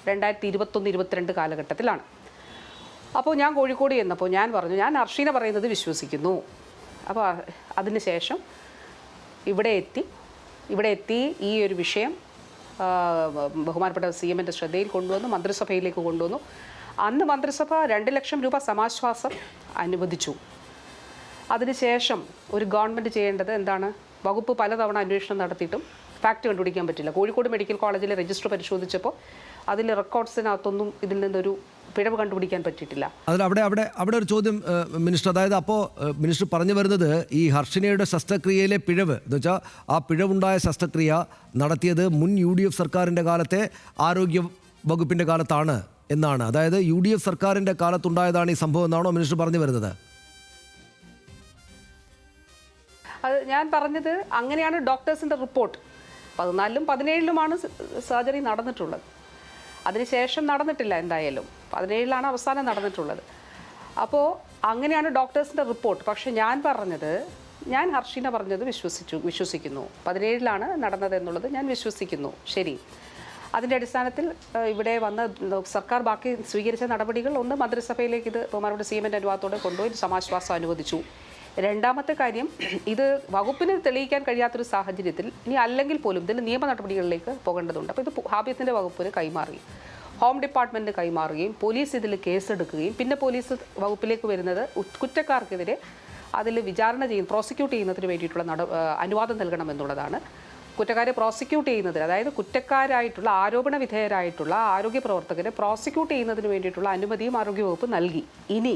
Speaker 2: 2021-22 കാലഘട്ടത്തിലാണ്. അപ്പോൾ ഞാൻ കോഴിക്കോട് ചെന്നപ്പോൾ ഞാൻ പറഞ്ഞു, ഞാൻ ഹർഷീന പറയുന്നത് വിശ്വസിക്കുന്നു. അപ്പോൾ അതിനുശേഷം ഇവിടെ എത്തി ഈ ഒരു വിഷയം ബഹുമാനപ്പെട്ട CM-ൻ്റെ ശ്രദ്ധയിൽ കൊണ്ടുവന്നു, മന്ത്രിസഭയിലേക്ക് കൊണ്ടുവന്നു. അന്ന് മന്ത്രിസഭ 2 ലക്ഷം രൂപ സമാശ്വാസം അനുവദിച്ചു. അതിനുശേഷം ഒരു ഗവൺമെൻറ് ചെയ്യേണ്ടത് എന്താണ്? വകുപ്പ് പലതവണ അന്വേഷണം നടത്തിയിട്ടും ഫാക്റ്റ് കണ്ടുപിടിക്കാൻ പറ്റില്ല. കോഴിക്കോട് മെഡിക്കൽ കോളേജിലെ രജിസ്റ്റർ പരിശോധിച്ചപ്പോൾ അതിൽ റെക്കോർഡ്സിനകത്തൊന്നും ഇതിൽ നിന്നൊരു പിഴവ് കണ്ടുപിടിക്കാൻ പറ്റിയിട്ടില്ല.
Speaker 1: അതിൽ അവിടെ ഒരു ചോദ്യം മിനിസ്റ്റർ, അതായത് അപ്പോൾ മിനിസ്റ്റർ പറഞ്ഞു വരുന്നത് ഈ ഹർഷിനയുടെ ശസ്ത്രക്രിയയിലെ പിഴവ് എന്ന് വെച്ചാൽ ആ പിഴവുണ്ടായ ശസ്ത്രക്രിയ നടത്തിയത് മുൻ UDF സർക്കാരിൻ്റെ കാലത്തെ ആരോഗ്യ വകുപ്പിൻ്റെ കാലത്താണ് എന്നാണ്. അതായത് UDF സർക്കാരിൻ്റെ കാലത്തുണ്ടായതാണ് ഈ സംഭവം എന്നാണോ മിനിസ്റ്റർ പറഞ്ഞു വരുന്നത്?
Speaker 2: അത് ഞാൻ പറഞ്ഞത് അങ്ങനെയാണ് ഡോക്ടേഴ്സിൻ്റെ റിപ്പോർട്ട്. 2014 2017 സർജറി നടന്നിട്ടുള്ളത്. അതിനുശേഷം നടന്നിട്ടില്ല. എന്തായാലും 2017 അവസാനം നടന്നിട്ടുള്ളത്. അപ്പോൾ അങ്ങനെയാണ് ഡോക്ടേഴ്സിൻ്റെ റിപ്പോർട്ട്. പക്ഷേ ഞാൻ ഹർഷിന പറഞ്ഞത് വിശ്വസിക്കുന്നു. 2017 നടന്നത് എന്നുള്ളത് ഞാൻ വിശ്വസിക്കുന്നു. ശരി, അതിൻ്റെ അടിസ്ഥാനത്തിൽ ഇവിടെ വന്ന സർക്കാർ ബാക്കി സ്വീകരിച്ച നടപടികൾ, ഒന്ന് മന്ത്രിസഭയിലേക്ക് ഇത് ബഹുമാനപ്പെട്ട CM-ന്റെ അനുവാദത്തോടെ കൊണ്ടുപോയി സമാശ്വാസം അനുവദിച്ചു. രണ്ടാമത്തെ കാര്യം, ഇത് വകുപ്പിന് തെളിയിക്കാൻ കഴിയാത്തൊരു സാഹചര്യത്തിൽ ഇനി അല്ലെങ്കിൽ പോലും ഇതിൽ നിയമ നടപടികളിലേക്ക് പോകേണ്ടതുണ്ട്. അപ്പോൾ ഇത് ആഭ്യന്തര വകുപ്പിന് കൈമാറി, ഹോം ഡിപ്പാർട്ട്മെൻറ്റിന് കൈമാറുകയും പോലീസ് ഇതിൽ കേസെടുക്കുകയും പിന്നെ പോലീസ് വകുപ്പിലേക്ക് വരുന്നത് കുറ്റക്കാർക്കെതിരെ അതിൽ വിചാരണ പ്രോസിക്യൂട്ട് ചെയ്യുന്നതിന് വേണ്ടിയിട്ടുള്ള അനുവാദം നൽകണമെന്നുള്ളതാണ്. കുറ്റക്കാരെ പ്രോസിക്യൂട്ട് ചെയ്യുന്നതിന്, അതായത് കുറ്റക്കാരായിട്ടുള്ള ആരോപണ വിധേയരായിട്ടുള്ള ആരോഗ്യ പ്രവർത്തകരെ പ്രോസിക്യൂട്ട് ചെയ്യുന്നതിന് വേണ്ടിയിട്ടുള്ള അനുമതിയും ആരോഗ്യവകുപ്പ് നൽകി. ഇനി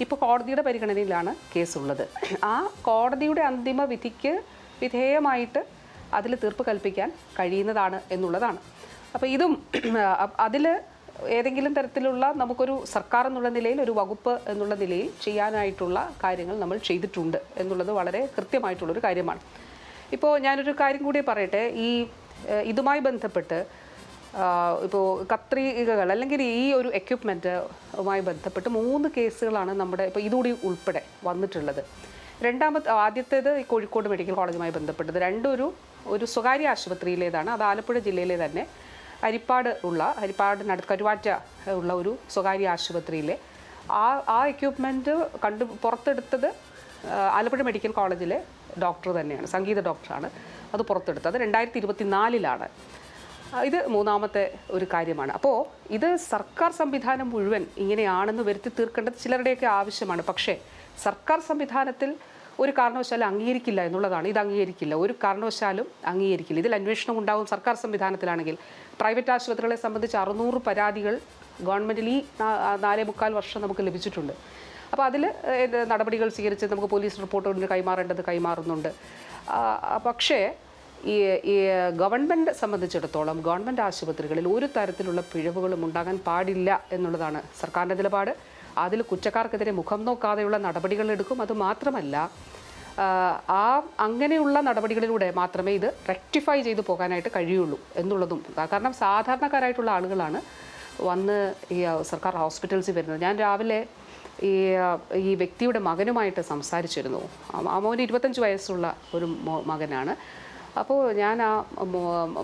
Speaker 2: ഇപ്പോൾ കോടതിയുടെ പരിഗണനയിലാണ് കേസുള്ളത്. ആ കോടതിയുടെ അന്തിമ വിധിക്ക് വിധേയമായിട്ട് അതിൽ തീർപ്പ് കൽപ്പിക്കാൻ കഴിയുന്നതാണ് എന്നുള്ളതാണ്. അപ്പോൾ ഇതും അതിൽ ഏതെങ്കിലും തരത്തിലുള്ള നമുക്കൊരു സർക്കാർ എന്നുള്ള നിലയിൽ, ഒരു വകുപ്പ് എന്നുള്ള നിലയിൽ ചെയ്യാനായിട്ടുള്ള കാര്യങ്ങൾ നമ്മൾ ചെയ്തിട്ടുണ്ട് എന്നുള്ളത് വളരെ കൃത്യമായിട്ടുള്ളൊരു കാര്യമാണ്. ഇപ്പോൾ ഞാനൊരു കാര്യം കൂടി പറയട്ടെ. ഇതുമായി ബന്ധപ്പെട്ട് ഇപ്പോൾ കത്രികകൾ അല്ലെങ്കിൽ ഈ ഒരു എക്യുപ്മെൻറ്റുമായി ബന്ധപ്പെട്ട് 3 കേസുകളാണ് നമ്മുടെ ഇപ്പോൾ ഇതുകൂടി ഉൾപ്പെടെ വന്നിട്ടുള്ളത്. ആദ്യത്തേത് കോഴിക്കോട് മെഡിക്കൽ കോളേജുമായി ബന്ധപ്പെട്ടത്. രണ്ടും ഒരു സ്വകാര്യ ആശുപത്രിയിലേതാണ്. അത് ആലപ്പുഴ ജില്ലയിലെ തന്നെ ഹരിപ്പാടിനടുത്ത് കരുവാറ്റ ഉള്ള ഒരു സ്വകാര്യ ആശുപത്രിയിലെ ആ എക്യുപ്മെൻറ്റ് പുറത്തെടുത്തത് ആലപ്പുഴ മെഡിക്കൽ കോളേജിലെ ഡോക്ടർ തന്നെയാണ്, സംഗീത ഡോക്ടറാണ് അത് പുറത്തെടുത്തത്. 2024 ഇത് 3ാമത്തെ ഒരു കാര്യമാണ്. അപ്പോൾ ഇത് സർക്കാർ സംവിധാനം മുഴുവൻ ഇങ്ങനെയാണെന്ന് വരുത്തി തീർക്കേണ്ടത് ചിലരുടെയൊക്കെ ആവശ്യമാണ്. പക്ഷേ സർക്കാർ സംവിധാനത്തിൽ ഒരു കാരണവശാലും അംഗീകരിക്കില്ല എന്നുള്ളതാണ്. ഇത് അംഗീകരിക്കില്ല, ഒരു കാരണവശാലും അംഗീകരിക്കില്ല. ഇതിൽ അന്വേഷണം ഉണ്ടാവും സർക്കാർ സംവിധാനത്തിലാണെങ്കിൽ. പ്രൈവറ്റ് ആശുപത്രികളെ സംബന്ധിച്ച് 600 പരാതികൾ ഗവൺമെൻറ്റിൽ ഈ 4.25 വർഷം നമുക്ക് ലഭിച്ചിട്ടുണ്ട്. അപ്പോൾ അതിൽ നടപടികൾ സ്വീകരിച്ച് നമുക്ക് പോലീസ് റിപ്പോർട്ടുകളിൽ കൈമാറേണ്ടത് കൈമാറുന്നുണ്ട്. പക്ഷേ ഈ ഗവൺമെൻറ് സംബന്ധിച്ചിടത്തോളം ഗവൺമെൻറ് ആശുപത്രികളിൽ ഒരു തരത്തിലുള്ള പിഴവുകളും ഉണ്ടാകാൻ പാടില്ല എന്നുള്ളതാണ് സർക്കാരിൻ്റെ നിലപാട്. അതിൽ കുറ്റക്കാർക്കെതിരെ മുഖം നോക്കാതെയുള്ള നടപടികൾ എടുക്കും. അതുമാത്രമല്ല, അങ്ങനെയുള്ള നടപടികളിലൂടെ മാത്രമേ ഇത് റെക്ടിഫൈ ചെയ്തു പോകാനായിട്ട് കഴിയുള്ളൂ എന്നുള്ളതും. കാരണം സാധാരണക്കാരായിട്ടുള്ള ആളുകളാണ് വന്ന് ഈ സർക്കാർ ഹോസ്പിറ്റൽസിൽ വരുന്നത്. ഞാൻ രാവിലെ ഈ വ്യക്തിയുടെ മകനുമായിട്ട് സംസാരിച്ചിരുന്നു. മോന് 25 വയസ്സുള്ള ഒരു മകനാണ്. അപ്പോൾ ഞാൻ ആ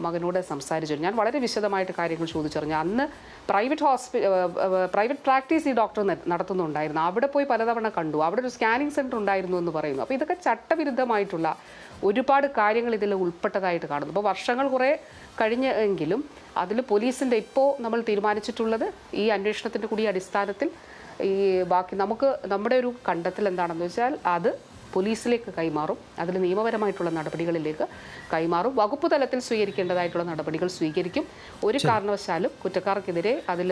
Speaker 2: മകനോട് സംസാരിച്ചിരുന്നു. ഞാൻ വളരെ വിശദമായിട്ട് കാര്യങ്ങൾ ചോദിച്ചറിഞ്ഞു. അന്ന് പ്രൈവറ്റ് പ്രാക്ടീസ് ഈ ഡോക്ടർ നടത്തുന്നുണ്ടായിരുന്നു. അവിടെ പോയി പലതവണ കണ്ടു. അവിടെ ഒരു സ്കാനിങ് സെൻറ്റർ ഉണ്ടായിരുന്നു എന്ന് പറയുന്നു. അപ്പോൾ ഇതൊക്കെ ചട്ടവിരുദ്ധമായിട്ടുള്ള ഒരുപാട് കാര്യങ്ങൾ ഇതിൽ ഉൾപ്പെട്ടതായിട്ട് കാണുന്നു. അപ്പോൾ വർഷങ്ങൾ കുറേ കഴിഞ്ഞെങ്കിലും അതിൽ പോലീസിൻ്റെ ഇപ്പോൾ നമ്മൾ തീരുമാനിച്ചിട്ടുള്ളത് ഈ അന്വേഷണത്തിൻ്റെ കൂടി അടിസ്ഥാനത്തിൽ ബാക്കി നമ്മുടെ ഒരു കണ്ടെത്തൽ എന്താണെന്ന് വെച്ചാൽ അത് പോലീസിലേക്ക് കൈമാറും. അതിൽ നിയമപരമായിട്ടുള്ള നടപടികളിലേക്ക് കൈമാറും. വകുപ്പ് തലത്തിൽ സ്വീകരിക്കേണ്ടതായിട്ടുള്ള നടപടികൾ സ്വീകരിക്കും. ഒരു കാരണവശാലും കുറ്റക്കാർക്കെതിരെ അതിൽ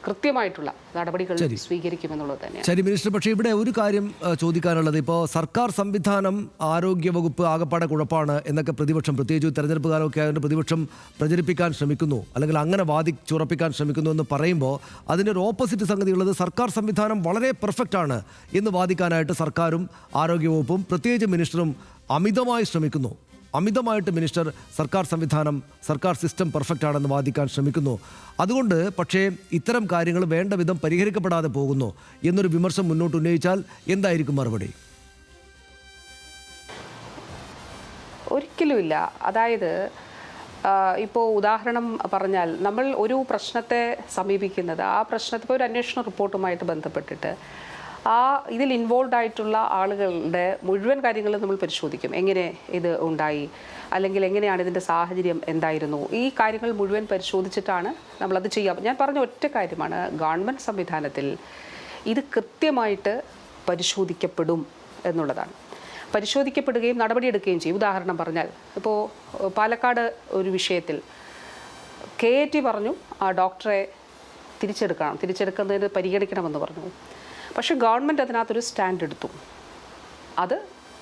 Speaker 2: കൃത്യമായിട്ടുള്ള നടപടികൾ സ്വീകരിക്കുമെന്നുള്ളത് തന്നെയാണ്.
Speaker 1: ശരി മിനിസ്റ്റർ, പക്ഷേ ഇവിടെ ഒരു കാര്യം ചോദിക്കാനുള്ളത്, ഇപ്പോൾ സർക്കാർ സംവിധാനം, ആരോഗ്യവകുപ്പ് ആകപ്പാടെ കുഴപ്പമാണ് എന്നൊക്കെ പ്രതിപക്ഷം, പ്രത്യേകിച്ച് തെരഞ്ഞെടുപ്പ് കാലമൊക്കെ ആയതുകൊണ്ട് പ്രതിപക്ഷം പ്രചരിപ്പിക്കാൻ ശ്രമിക്കുന്നു, അല്ലെങ്കിൽ അങ്ങനെ വാദിച്ചുറപ്പിക്കാൻ ശ്രമിക്കുന്നു എന്ന് പറയുമ്പോൾ അതിൻ്റെ ഒരു ഓപ്പോസിറ്റ് സംഗതി ഉള്ളത്, സർക്കാർ സംവിധാനം വളരെ പെർഫെക്റ്റ് ആണ് എന്ന് വാദിക്കാനായിട്ട് സർക്കാരും ആരോഗ്യവകുപ്പും പ്രത്യേകിച്ച് മിനിസ്റ്ററും അമിതമായി ശ്രമിക്കുന്നു. അമിതമായിട്ട് മിനിസ്റ്റർ സർക്കാർ സംവിധാനം, സർക്കാർ സിസ്റ്റം പെർഫെക്റ്റ് ആണെന്ന് വാദിക്കാൻ ശ്രമിക്കുന്നു. അതുകൊണ്ട് പക്ഷേ ഇത്തരം കാര്യങ്ങൾ വേണ്ട വിധം പരിഹരിക്കപ്പെടാതെ പോകുന്നു എന്നൊരു വിമർശനം മുന്നോട്ട് ഉന്നയിച്ചാൽ എന്തായിരിക്കും മറുപടി?
Speaker 2: ഒരിക്കലുമില്ല. അതായത് ഇപ്പോൾ ഉദാഹരണം പറഞ്ഞാൽ, നമ്മൾ ഒരു പ്രശ്നത്തെ സമീപിക്കുന്നത് ആ പ്രശ്നത്തെ ഒരു അന്വേഷണ റിപ്പോർട്ടുമായിട്ട് ബന്ധപ്പെട്ടിട്ട് ഇതിൽ ഇൻവോൾവ് ആയിട്ടുള്ള ആളുകളുടെ മുഴുവൻ കാര്യങ്ങളും നമ്മൾ പരിശോധിക്കും. എങ്ങനെ ഇത് ഉണ്ടായി, അല്ലെങ്കിൽ എങ്ങനെയാണ് ഇതിൻ്റെ സാഹചര്യം എന്തായിരുന്നു, ഈ കാര്യങ്ങൾ മുഴുവൻ പരിശോധിച്ചിട്ടാണ് നമ്മളത് ചെയ്യാം. ഞാൻ പറഞ്ഞ ഒറ്റ കാര്യമാണ്, ഗവൺമെൻറ് സംവിധാനത്തിൽ ഇത് കൃത്യമായിട്ട് പരിശോധിക്കപ്പെടും എന്നുള്ളതാണ്. പരിശോധിക്കപ്പെടുകയും നടപടിയെടുക്കുകയും ചെയ്യും. ഉദാഹരണം പറഞ്ഞാൽ, ഇപ്പോൾ പാലക്കാട് ഒരു വിഷയത്തിൽ KAT പറഞ്ഞു ആ ഡോക്ടറെ തിരിച്ചെടുക്കുന്നതിന് പരിഗണിക്കണമെന്ന് പറഞ്ഞു. പക്ഷേ ഗവൺമെൻറ് അതിനകത്തൊരു സ്റ്റാൻഡ് എടുത്തു. അത്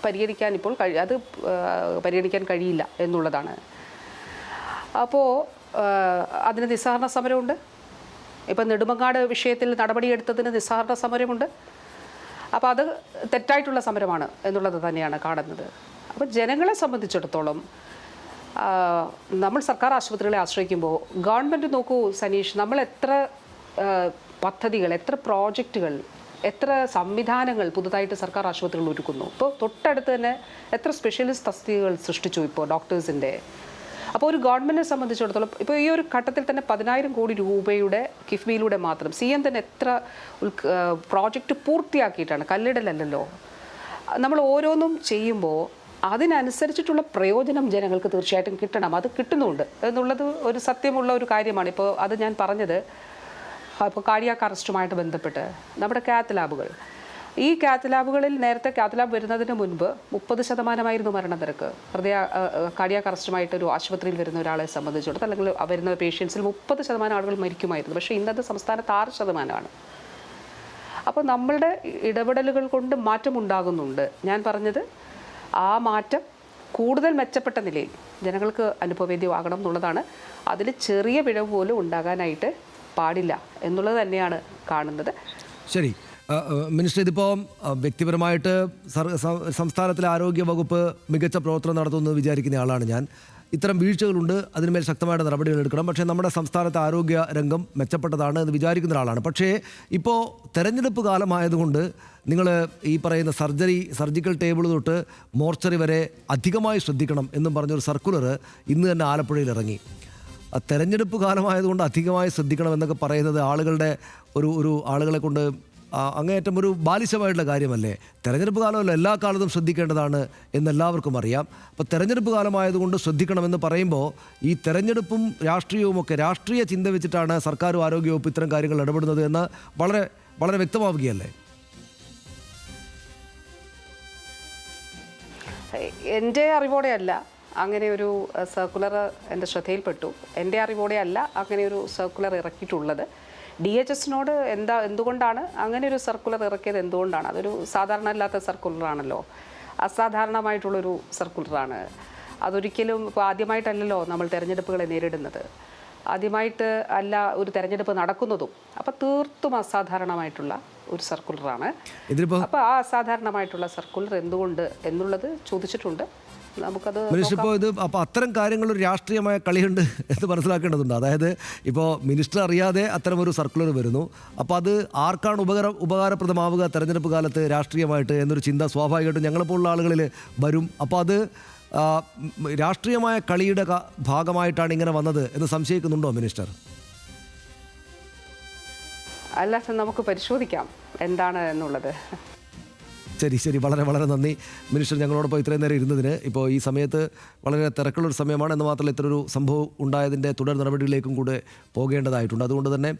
Speaker 2: പരിഗണിക്കാൻ കഴിയില്ല എന്നുള്ളതാണ്. അപ്പോൾ അതിന് നിസ്സഹകരണ സമരമുണ്ട്. ഇപ്പം നെടുമങ്ങാട് വിഷയത്തിൽ നടപടിയെടുത്തതിന് നിസ്സഹകരണ സമരമുണ്ട്. അപ്പോൾ അത് തെറ്റായിട്ടുള്ള സമരമാണ് എന്നുള്ളത് തന്നെയാണ് കാണുന്നത്. അപ്പോൾ ജനങ്ങളെ സംബന്ധിച്ചിടത്തോളം നമ്മൾ സർക്കാർ ആശുപത്രികളെ ആശ്രയിക്കുമ്പോൾ ഗവൺമെൻറ് നോക്കൂ സനീഷ്, നമ്മൾ എത്ര പദ്ധതികൾ, എത്ര പ്രോജക്റ്റുകൾ, എത്ര സംവിധാനങ്ങൾ പുതുതായിട്ട് സർക്കാർ ആശുപത്രികൾ ഒരുക്കുന്നു. ഇപ്പോൾ തൊട്ടടുത്ത് തന്നെ എത്ര സ്പെഷ്യലിസ്റ്റ് തസ്തികകൾ സൃഷ്ടിച്ചു ഇപ്പോൾ ഡോക്ടേഴ്സിൻ്റെ. അപ്പോൾ ഒരു ഗവൺമെൻറ്റിനെ സംബന്ധിച്ചിടത്തോളം ഇപ്പോൾ ഈ ഒരു ഘട്ടത്തിൽ തന്നെ 10,000 കോടി രൂപയുടെ കിഫ്ബിയിലൂടെ മാത്രം CM തന്നെ എത്ര പ്രോജക്റ്റ് പൂർത്തിയാക്കിയിട്ടാണ്, കല്ലിടലല്ലോ. നമ്മൾ ഓരോന്നും ചെയ്യുമ്പോൾ അതിനനുസരിച്ചിട്ടുള്ള പ്രയോജനം ജനങ്ങൾക്ക് തീർച്ചയായിട്ടും കിട്ടണം. അത് കിട്ടുന്നുണ്ട് എന്നുള്ളത് ഒരു സത്യമുള്ള ഒരു കാര്യമാണ്. ഇപ്പോൾ അത് ഞാൻ പറഞ്ഞത്, ഇപ്പോൾ കാർഡിയാക് അറസ്റ്റുമായിട്ട് ബന്ധപ്പെട്ട് നമ്മുടെ കാത്ത് ലാബുകൾ, ഈ കാത്ത് ലാബുകളിൽ നേരത്തെ കാത്ത് ലാബ് വരുന്നതിന് മുൻപ് 30% മരണനിരക്ക്. കാർഡിയാക് അറസ്റ്റുമായിട്ട് ഒരു ആശുപത്രിയിൽ വരുന്ന ഒരാളെ സംബന്ധിച്ചിടത്തോളം അല്ലെങ്കിൽ വരുന്ന പേഷ്യൻസിൽ 30% ആളുകൾ മരിക്കുമായിരുന്നു. പക്ഷേ ഇന്നത്തെ സംസ്ഥാനത്ത് 6%. അപ്പോൾ നമ്മളുടെ ഇടപെടലുകൾ കൊണ്ട് മാറ്റം ഉണ്ടാകുന്നുണ്ട്. ഞാൻ പറഞ്ഞത് ആ മാറ്റം കൂടുതൽ മെച്ചപ്പെട്ട നിലയിൽ ജനങ്ങൾക്ക് അനുഭവവേദ്യമാകണം എന്നുള്ളതാണ്. അതിൽ ചെറിയ പിഴവ് പോലും ഉണ്ടാകാനായിട്ട് പാടില്ല എന്നുള്ളത് തന്നെയാണ് കാണുന്നത്.
Speaker 1: ശരി മിനിസ്റ്റർ, ഇതിപ്പോൾ വ്യക്തിപരമായിട്ട് സംസ്ഥാനത്തിലെ ആരോഗ്യ വകുപ്പ് മികച്ച പ്രവർത്തനം നടത്തുമെന്ന് വിചാരിക്കുന്ന ആളാണ് ഞാൻ. ഇത്തരം വീഴ്ചകളുണ്ട്, അതിന്മേൽ ശക്തമായിട്ട് നടപടികൾ എടുക്കണം. പക്ഷേ നമ്മുടെ സംസ്ഥാനത്തെ ആരോഗ്യ രംഗം മെച്ചപ്പെട്ടതാണ് എന്ന് വിചാരിക്കുന്ന ഒരാളാണ്. പക്ഷേ ഇപ്പോൾ തെരഞ്ഞെടുപ്പ് കാലമായതുകൊണ്ട് നിങ്ങൾ ഈ പറയുന്ന സർജിക്കൽ ടേബിൾ തൊട്ട് മോർച്ചറി വരെ അധികമായി ശ്രദ്ധിക്കണം എന്നും പറഞ്ഞൊരു സർക്കുലർ ഇന്ന് തന്നെ ആലപ്പുഴയിൽ ഇറങ്ങി. തെരഞ്ഞെടുപ്പ് കാലമായതുകൊണ്ട് അധികമായി ശ്രദ്ധിക്കണം എന്നൊക്കെ പറയുന്നത് ആളുകളെ കൊണ്ട് അങ്ങേയറ്റം ഒരു ബാലിശമായിട്ടുള്ള കാര്യമല്ലേ? തെരഞ്ഞെടുപ്പ് കാലമല്ല, എല്ലാ കാലത്തും ശ്രദ്ധിക്കേണ്ടതാണ് എന്നെല്ലാവർക്കും അറിയാം. അപ്പോൾ തെരഞ്ഞെടുപ്പ് കാലമായതുകൊണ്ട് ശ്രദ്ധിക്കണമെന്ന് പറയുമ്പോൾ ഈ തെരഞ്ഞെടുപ്പും രാഷ്ട്രീയവുമൊക്കെ രാഷ്ട്രീയ ചിന്ത വെച്ചിട്ടാണ് സർക്കാരും ആരോഗ്യവകുപ്പ് ഇത്തരം കാര്യങ്ങൾ ഇടപെടുന്നത് എന്ന് വളരെ വളരെ വ്യക്തമാവുകയല്ലേ?
Speaker 2: എൻ്റെ അറിവോടെയല്ല അങ്ങനെ ഒരു സർക്കുലർ എൻ്റെ ശ്രദ്ധയിൽപ്പെട്ടു. എൻ്റെ അറിവോടെയല്ല അങ്ങനെ ഒരു സർക്കുലർ ഇറക്കിയിട്ടുള്ളത്. DHSനോട് എന്തുകൊണ്ടാണ് അങ്ങനെ ഒരു സർക്കുലർ ഇറക്കിയത്, എന്തുകൊണ്ടാണ്? അതൊരു സാധാരണ അല്ലാത്ത സർക്കുലറാണല്ലോ, അസാധാരണമായിട്ടുള്ളൊരു സർക്കുലറാണ്. അതൊരിക്കലും ഇപ്പോൾ ആദ്യമായിട്ടല്ലല്ലോ നമ്മൾ തെരഞ്ഞെടുപ്പുകളെ നേരിടുന്നത്, ആദ്യമായിട്ട് അല്ല ഒരു തെരഞ്ഞെടുപ്പ് നടക്കുന്നതും. അപ്പോൾ തീർത്തും അസാധാരണമായിട്ടുള്ള ഒരു സർക്കുലറാണ്. അപ്പോൾ ആ അസാധാരണമായിട്ടുള്ള സർക്കുലർ എന്തുകൊണ്ട് എന്നുള്ളത് ചോദിച്ചിട്ടുണ്ട്. നമുക്കത്
Speaker 1: മിനിസ്റ്റർ, ഇത് അപ്പോൾ അത്തരം കാര്യങ്ങൾ ഒരു രാഷ്ട്രീയമായ കളിയുണ്ട് എന്ന് മനസ്സിലാക്കേണ്ടതുണ്ട്. അതായത് ഇപ്പോൾ മിനിസ്റ്റർ അറിയാതെ അത്തരമൊരു സർക്കുലർ വരുന്നു, അപ്പോൾ അത് ആർക്കാണ് ഉപകാരപ്രദമാവുക തെരഞ്ഞെടുപ്പ് കാലത്ത് രാഷ്ട്രീയമായിട്ട് എന്നൊരു ചിന്ത സ്വാഭാവികമായിട്ടും ഞങ്ങളെപ്പോലുള്ള ആളുകളിൽ വരും. അപ്പോൾ അത് രാഷ്ട്രീയമായ കളിയുടെ ഭാഗമായിട്ടാണ് ഇങ്ങനെ വന്നത് എന്ന് സംശയിക്കുന്നുണ്ടോ മിനിസ്റ്റർ?
Speaker 2: അല്ല, നമുക്ക് പരിശോധിക്കാം എന്താണ് എന്നുള്ളത്.
Speaker 1: ശരി, വളരെ വളരെ നന്ദി മിനിസ്റ്റർ, ഞങ്ങളോടൊപ്പം ഇത്രയും നേരം ഇരുന്നതിന്. ഇപ്പോൾ ഈ സമയത്ത് വളരെ തിരക്കുള്ളൊരു സമയമാണ് എന്ന് മാത്രമല്ല ഇത്തരൊരു സംഭവം ഉണ്ടായതിൻ്റെ തുടർ നടപടികളിലേക്കും കൂടെ പോകേണ്ടതായിട്ടുണ്ട്. അതുകൊണ്ട് തന്നെ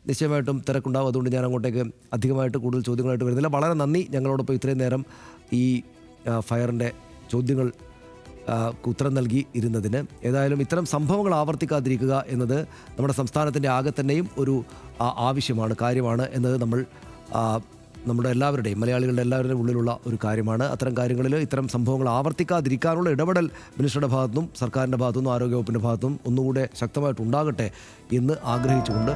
Speaker 1: നിശ്ചയമായിട്ടും തിരക്കുണ്ടാവും. അതുകൊണ്ട് ഞാൻ അങ്ങോട്ടേക്ക് അധികമായിട്ട് കൂടുതൽ ചോദ്യങ്ങളായിട്ട് വരുന്നില്ല. വളരെ നന്ദി ഞങ്ങളോടൊപ്പം ഇത്രയും നേരം ഈ ഫയറിൻ്റെ ചോദ്യങ്ങൾ ഉത്തരം നൽകി ഇരുന്നതിന്. ഏതായാലും ഇത്തരം സംഭവങ്ങൾ ആവർത്തിക്കാതിരിക്കുക എന്നത് നമ്മുടെ സംസ്ഥാനത്തിൻ്റെ ആകെ തന്നെയും ഒരു ആവശ്യമാണ്, കാര്യമാണ് എന്നത് നമ്മുടെ എല്ലാവരുടെയും മലയാളികളുടെ എല്ലാവരുടെയും ഉള്ളിലുള്ള ഒരു കാര്യമാണ്. അത്തരം കാര്യങ്ങളിൽ ഇത്തരം സംഭവങ്ങൾ ആവർത്തിക്കാതിരിക്കാനുള്ള ഇടപെടൽ മിനിസ്റ്ററുടെ ഭാഗത്തുനിന്നും സർക്കാരിൻ്റെ ഭാഗത്തുനിന്നും ആരോഗ്യവകുപ്പിൻ്റെ ഭാഗത്തുനിന്നും ഒന്നുകൂടെ ശക്തമായിട്ടുണ്ടാകട്ടെ എന്ന് ആഗ്രഹിച്ചുകൊണ്ട്